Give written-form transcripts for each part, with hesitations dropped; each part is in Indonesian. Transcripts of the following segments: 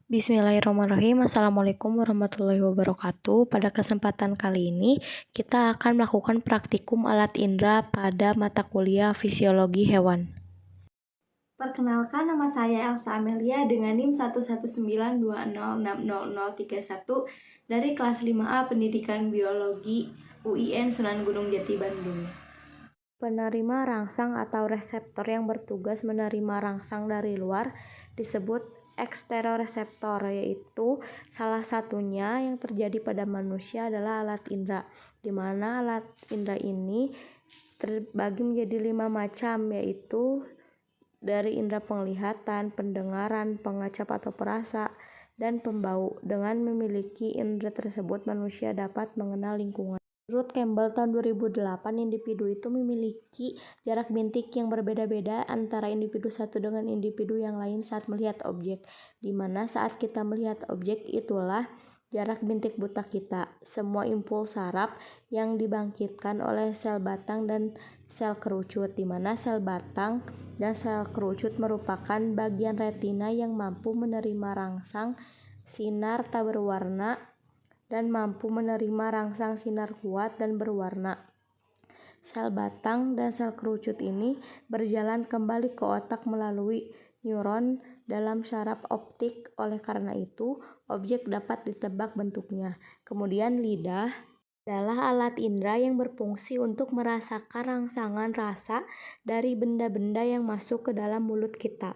Bismillahirrahmanirrahim. Assalamualaikum warahmatullahi wabarakatuh. Pada kesempatan kali ini, kita akan melakukan praktikum alat indera pada mata kuliah Fisiologi Hewan. Perkenalkan, nama saya Elsa Amelia dengan NIM 11920606031 dari kelas 5A Pendidikan Biologi UIN Sunan Gunung Jati Bandung. Penerima rangsang atau reseptor yang bertugas menerima rangsang dari luar disebut eksteroreseptor, yaitu salah satunya yang terjadi pada manusia adalah alat indera, di mana alat indera ini terbagi menjadi 5 macam, yaitu dari indera penglihatan, pendengaran, pengecap atau perasa, dan pembau. Dengan memiliki indera tersebut, manusia dapat mengenal lingkungan. Menurut Campbell tahun 2008, individu itu memiliki jarak bintik yang berbeda-beda antara individu satu dengan individu yang lain saat melihat objek, di mana saat kita melihat objek itulah jarak bintik buta kita. Semua impuls saraf yang dibangkitkan oleh sel batang dan sel kerucut, di mana sel batang dan sel kerucut merupakan bagian retina yang mampu menerima rangsang sinar tak berwarna dan mampu menerima rangsang sinar kuat dan berwarna. Sel batang dan sel kerucut ini berjalan kembali ke otak melalui neuron dalam syaraf optik. Oleh karena itu, objek dapat ditebak bentuknya. Kemudian lidah adalah alat indera yang berfungsi untuk merasakan rangsangan rasa dari benda-benda yang masuk ke dalam mulut kita.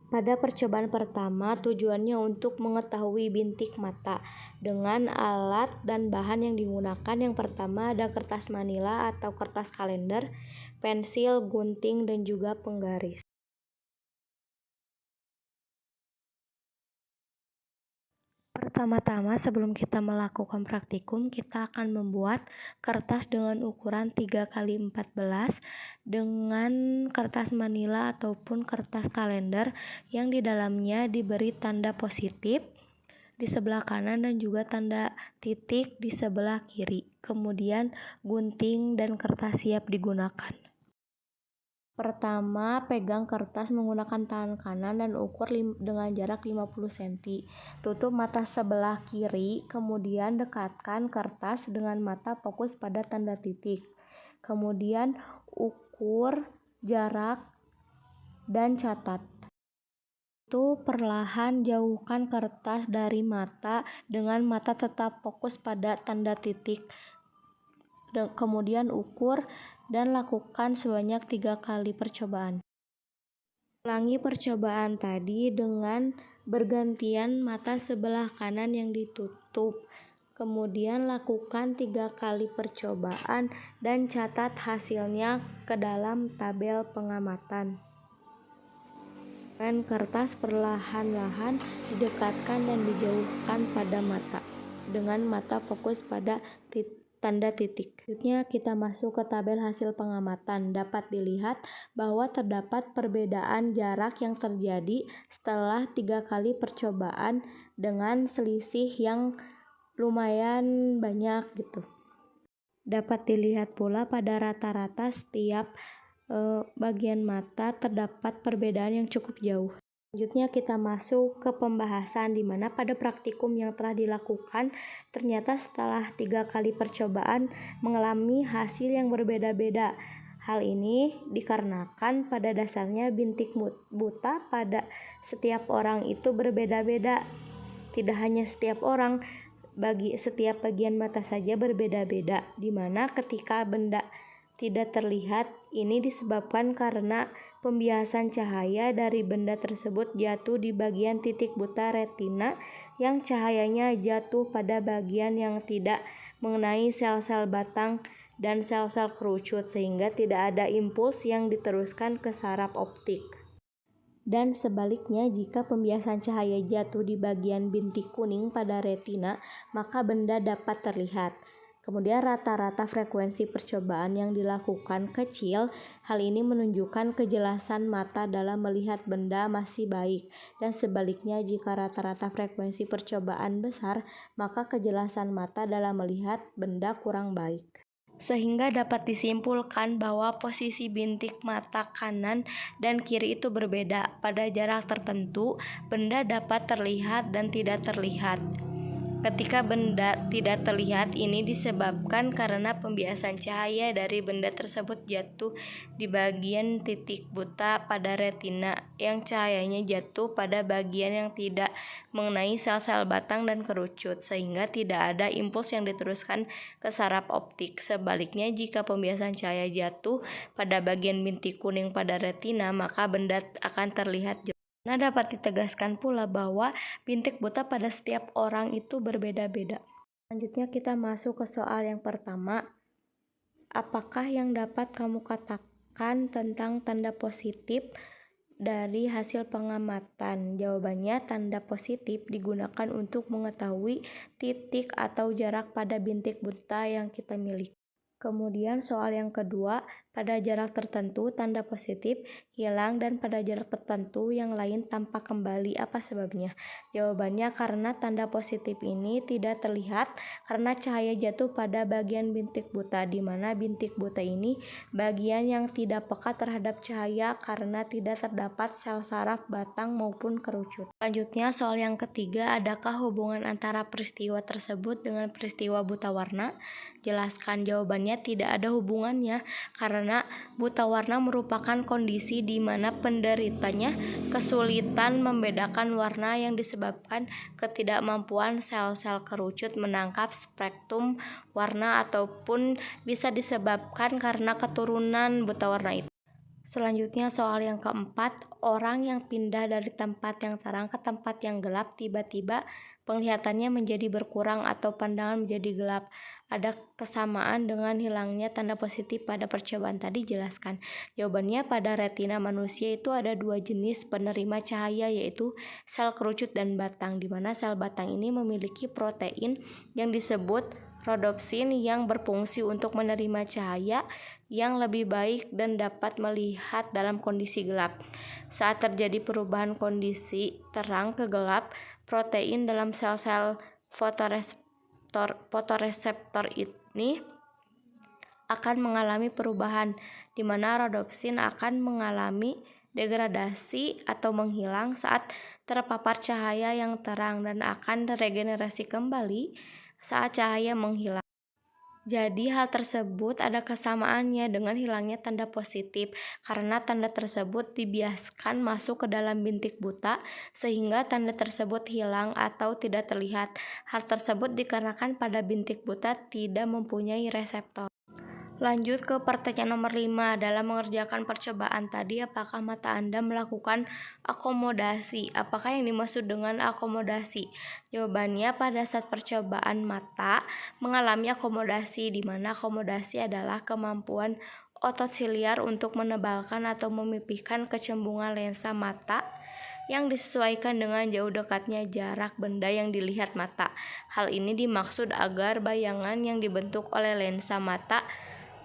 Pada percobaan pertama, tujuannya untuk mengetahui bintik mata dengan alat dan bahan yang digunakan. Yang pertama ada kertas manila atau kertas kalender, pensil, gunting, dan juga penggaris. Pertama-tama sebelum kita melakukan praktikum, kita akan membuat kertas dengan ukuran 3x14 dengan kertas manila ataupun kertas kalender yang di dalamnya diberi tanda positif di sebelah kanan dan juga tanda titik di sebelah kiri. Kemudian gunting dan kertas siap digunakan. Pertama, pegang kertas menggunakan tangan kanan dan ukur dengan jarak 50 cm. Tutup mata sebelah kiri, kemudian dekatkan kertas dengan mata fokus pada tanda titik. Kemudian ukur jarak dan catat. Itu perlahan jauhkan kertas dari mata dengan mata tetap fokus pada tanda titik. Kemudian ukur dan lakukan sebanyak 3 kali percobaan. Ulangi percobaan tadi dengan bergantian mata sebelah kanan yang ditutup. Kemudian lakukan 3 kali percobaan dan catat hasilnya ke dalam tabel pengamatan. Dan kertas perlahan-lahan didekatkan dan dijauhkan pada mata dengan mata fokus pada tanda titik. Selanjutnya kita masuk ke tabel hasil pengamatan. Dapat dilihat bahwa terdapat perbedaan jarak yang terjadi setelah 3 kali percobaan dengan selisih yang lumayan banyak gitu. Dapat dilihat pula pada rata-rata setiap bagian mata terdapat perbedaan yang cukup jauh. Selanjutnya kita masuk ke pembahasan, di mana pada praktikum yang telah dilakukan ternyata setelah 3 kali percobaan mengalami hasil yang berbeda-beda. Hal ini dikarenakan pada dasarnya bintik buta pada setiap orang itu berbeda-beda. Tidak hanya setiap orang, bagi setiap bagian mata saja berbeda-beda, di mana ketika benda tidak terlihat, ini disebabkan karena pembiasan cahaya dari benda tersebut jatuh di bagian titik buta retina yang cahayanya jatuh pada bagian yang tidak mengenai sel-sel batang dan sel-sel kerucut, sehingga tidak ada impuls yang diteruskan ke saraf optik. Dan sebaliknya, jika pembiasan cahaya jatuh di bagian bintik kuning pada retina, maka benda dapat terlihat. Kemudian rata-rata frekuensi percobaan yang dilakukan kecil. Hal ini menunjukkan kejelasan mata dalam melihat benda masih baik. Dan sebaliknya, jika rata-rata frekuensi percobaan besar, maka kejelasan mata dalam melihat benda kurang baik. Sehingga dapat disimpulkan bahwa posisi bintik mata kanan dan kiri itu berbeda. Pada jarak tertentu, benda dapat terlihat dan tidak terlihat. Ketika benda tidak terlihat, ini disebabkan karena pembiasan cahaya dari benda tersebut jatuh di bagian titik buta pada retina, yang cahayanya jatuh pada bagian yang tidak mengenai sel-sel batang dan kerucut, sehingga tidak ada impuls yang diteruskan ke saraf optik. Sebaliknya, jika pembiasan cahaya jatuh pada bagian bintik kuning pada retina, maka benda akan terlihat jelas. Nah, dapat ditegaskan pula bahwa bintik buta pada setiap orang itu berbeda-beda. Selanjutnya kita masuk ke soal yang pertama. Apakah yang dapat kamu katakan tentang tanda positif dari hasil pengamatan? Jawabannya, tanda positif digunakan untuk mengetahui titik atau jarak pada bintik buta yang kita miliki. Kemudian soal yang kedua, pada jarak tertentu tanda positif hilang dan pada jarak tertentu yang lain tampak kembali. Apa sebabnya? Jawabannya, karena tanda positif ini tidak terlihat karena cahaya jatuh pada bagian bintik buta, di mana bintik buta ini bagian yang tidak peka terhadap cahaya karena tidak terdapat sel saraf batang maupun kerucut. Selanjutnya soal yang ketiga, adakah hubungan antara peristiwa tersebut dengan peristiwa buta warna? Jelaskan. Jawabannya, tidak ada hubungannya karena buta warna merupakan kondisi di mana penderitanya kesulitan membedakan warna yang disebabkan ketidakmampuan sel-sel kerucut menangkap spektrum warna ataupun bisa disebabkan karena keturunan buta warna itu. Selanjutnya soal yang keempat, orang yang pindah dari tempat yang terang ke tempat yang gelap tiba-tiba penglihatannya menjadi berkurang atau pandangan menjadi gelap. Ada kesamaan dengan hilangnya tanda positif pada percobaan tadi? Jelaskan. Jawabannya, pada retina manusia itu ada dua jenis penerima cahaya, yaitu sel kerucut dan batang, di mana sel batang ini memiliki protein yang disebut rodopsin yang berfungsi untuk menerima cahaya yang lebih baik dan dapat melihat dalam kondisi gelap. Saat terjadi perubahan kondisi terang ke gelap, protein dalam sel-sel fotoreseptor ini akan mengalami perubahan, di mana rodopsin akan mengalami degradasi atau menghilang saat terpapar cahaya yang terang dan akan regenerasi kembali saat cahaya menghilang. Jadi hal tersebut ada kesamaannya dengan hilangnya tanda positif karena tanda tersebut dibiaskan masuk ke dalam bintik buta sehingga tanda tersebut hilang atau tidak terlihat. Hal tersebut dikarenakan pada bintik buta tidak mempunyai reseptor. Lanjut ke pertanyaan nomor 5. Dalam mengerjakan percobaan tadi, apakah mata Anda melakukan akomodasi? Apakah yang dimaksud dengan akomodasi? Jawabannya, pada saat percobaan mata mengalami akomodasi, di mana akomodasi adalah kemampuan otot siliar untuk menebalkan atau memipihkan kecembungan lensa mata yang disesuaikan dengan jauh dekatnya jarak benda yang dilihat mata. Hal ini dimaksud agar bayangan yang dibentuk oleh lensa mata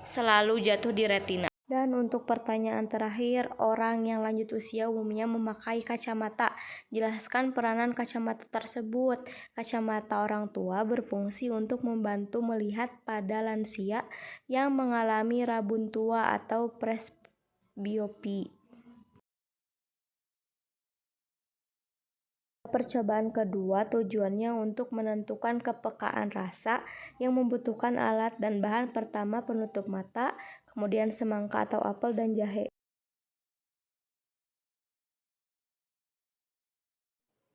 selalu jatuh di retina. Dan untuk pertanyaan terakhir, orang yang lanjut usia umumnya memakai kacamata. Jelaskan peranan kacamata tersebut. Kacamata orang tua berfungsi untuk membantu melihat pada lansia yang mengalami rabun tua atau presbiopi. Percobaan kedua tujuannya untuk menentukan kepekaan rasa yang membutuhkan alat dan bahan. Pertama, penutup mata, kemudian semangka atau apel dan jahe.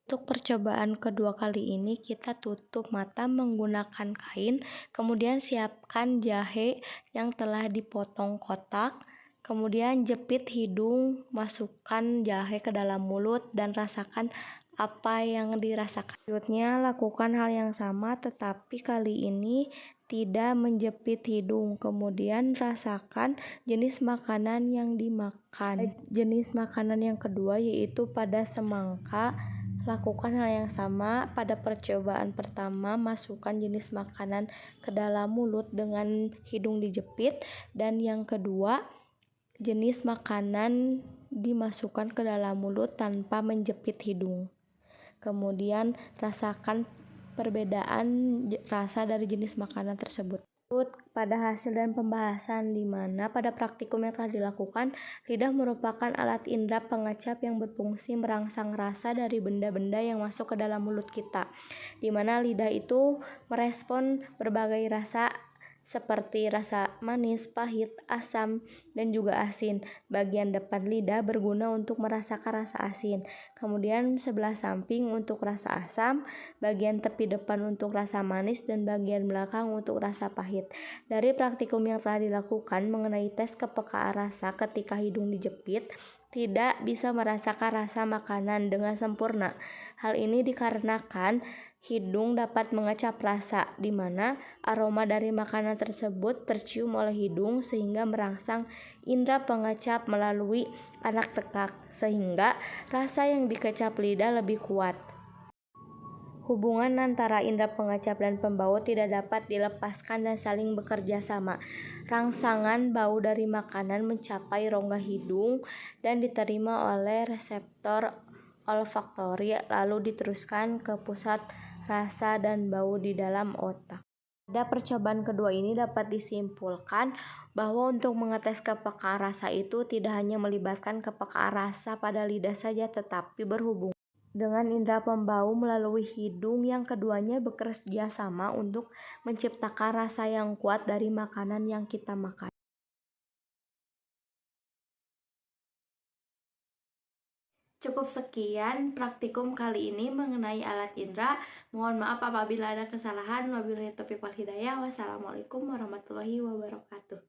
Untuk percobaan kedua kali ini kita tutup mata menggunakan kain, kemudian siapkan jahe yang telah dipotong kotak, kemudian jepit hidung, masukkan jahe ke dalam mulut dan rasakan apa yang dirasakan. Selanjutnya lakukan hal yang sama tetapi kali ini tidak menjepit hidung. Kemudian rasakan jenis makanan yang dimakan. Jenis makanan yang kedua yaitu pada semangka. Lakukan hal yang sama pada percobaan pertama, masukkan jenis makanan ke dalam mulut dengan hidung dijepit, dan yang kedua jenis makanan dimasukkan ke dalam mulut tanpa menjepit hidung. Kemudian rasakan perbedaan rasa dari jenis makanan tersebut. Pada hasil dan pembahasan di mana pada praktikum yang telah dilakukan, lidah merupakan alat indera pengecap yang berfungsi merangsang rasa dari benda-benda yang masuk ke dalam mulut kita, di mana lidah itu merespon berbagai rasa seperti rasa manis, pahit, asam, dan juga asin. Bagian depan lidah berguna untuk merasakan rasa asin, kemudian sebelah samping untuk rasa asam, bagian tepi depan untuk rasa manis, dan bagian belakang untuk rasa pahit. Dari praktikum yang telah dilakukan mengenai tes kepekaan rasa ketika hidung dijepit, tidak bisa merasakan rasa makanan dengan sempurna. Hal ini dikarenakan hidung dapat mengecap rasa, di mana aroma dari makanan tersebut tercium oleh hidung sehingga merangsang indera pengecap melalui anak tekak, sehingga rasa yang dikecap lidah lebih kuat. Hubungan antara indera pengecap dan pembau tidak dapat dilepaskan dan saling bekerja sama. Rangsangan bau dari makanan mencapai rongga hidung dan diterima oleh reseptor olfaktori lalu diteruskan ke pusat rasa dan bau di dalam otak. Pada percobaan kedua ini dapat disimpulkan bahwa untuk mengetes kepekaan rasa itu tidak hanya melibatkan kepekaan rasa pada lidah saja, tetapi berhubungan dengan indera pembau melalui hidung yang keduanya bekerja sama untuk menciptakan rasa yang kuat dari makanan yang kita makan. Cukup sekian praktikum kali ini mengenai alat indera. Mohon maaf apabila ada kesalahan. Wabillahi taufiq wal hidayah. Wassalamualaikum warahmatullahi wabarakatuh.